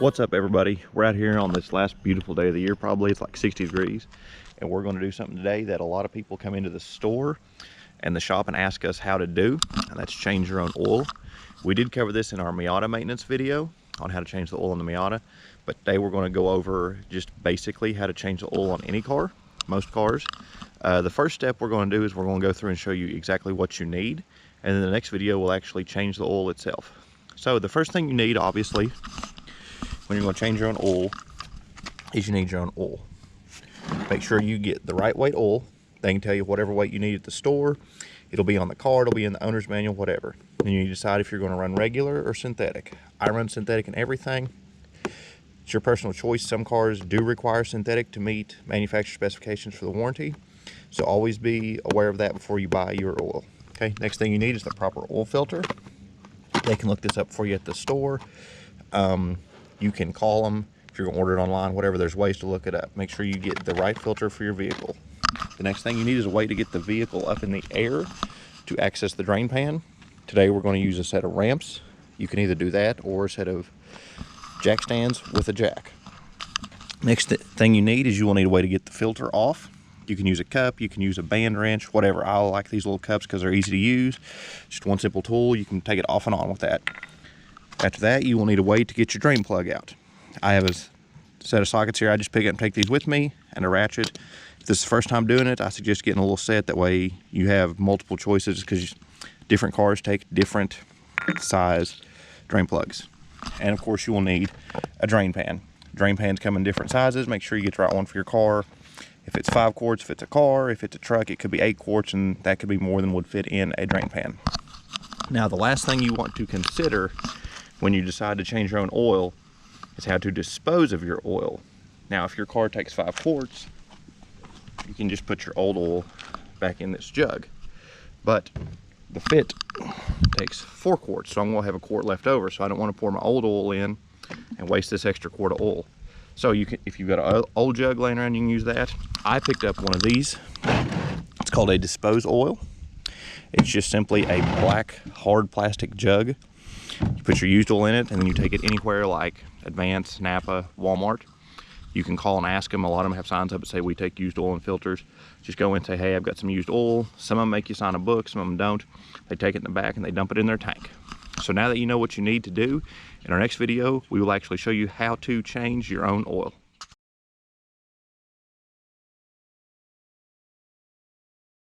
What's up, everybody? We're out here on this last beautiful day of the year. Probably it's like 60 degrees, and we're going to do something today that a lot of people come into the store and the shop and ask us how to do, and that's change your own oil. We did cover this in our Miata maintenance video on how to change the oil in the Miata, but today we're going to go over just basically how to change the oil on any car, most cars. The first step we're going to do is we're going to go through and show you exactly what you need, and then the next video will actually change the oil itself. So the first thing you need, obviously, when you're going to change your own oil, is you need your own oil. Make sure you get the right weight oil. They can tell you whatever weight you need at the store. It'll be on the card, it'll be in the owner's manual, whatever. And you decide if you're going to run regular or synthetic. I run synthetic in everything. It's your personal choice. Some cars do require synthetic to meet manufacturer specifications for the warranty. So always be aware of that before you buy your oil. Okay, next thing you need is the proper oil filter. They can look this up for you at the store. You can call them if you're going to order it online, whatever. There's ways to look it up. Make sure you get the right filter for your vehicle. The next thing you need is a way to get the vehicle up in the air to access the drain pan. Today we're going to use a set of ramps. You can either do that or a set of jack stands with a jack. Next thing you need is you will need a way to get the filter off. You can use a cup, you can use a band wrench, whatever. I like these little cups because they're easy to use. Just one simple tool, you can take it off and on with that. After that, you will need a way to get your drain plug out. I have a set of sockets here. I just pick up and take these with me, and a ratchet. If this is the first time doing it, I suggest getting a little set. That way you have multiple choices, because different cars take different size drain plugs. And of course you will need a drain pan. Drain pans come in different sizes. Make sure you get the right one for your car. If it's 5 quarts, if it's a car, if it's a truck, it could be 8 quarts, and that could be more than would fit in a drain pan. Now, the last thing you want to consider when you decide to change your own oil is how to dispose of your oil. Now, if your car takes 5 quarts, you can just put your old oil back in this jug. But the fit takes 4 quarts, so I'm gonna have a quart left over, so I don't want to pour my old oil in and waste this extra quart of oil. So you can, if you've got an old jug laying around, you can use that. I picked up one of these. It's called a dispose oil. It's just simply a black hard plastic jug. You put your used oil in it, and then you take it anywhere like Advance, Napa, Walmart. You can call and ask them. A lot of them have signs up that say we take used oil and filters. Just go in and say, hey, I've got some used oil. Some of them make you sign a book, some of them don't. They take it in the back and they dump it in their tank. So now that you know what you need to do, in our next video, we will actually show you how to change your own oil.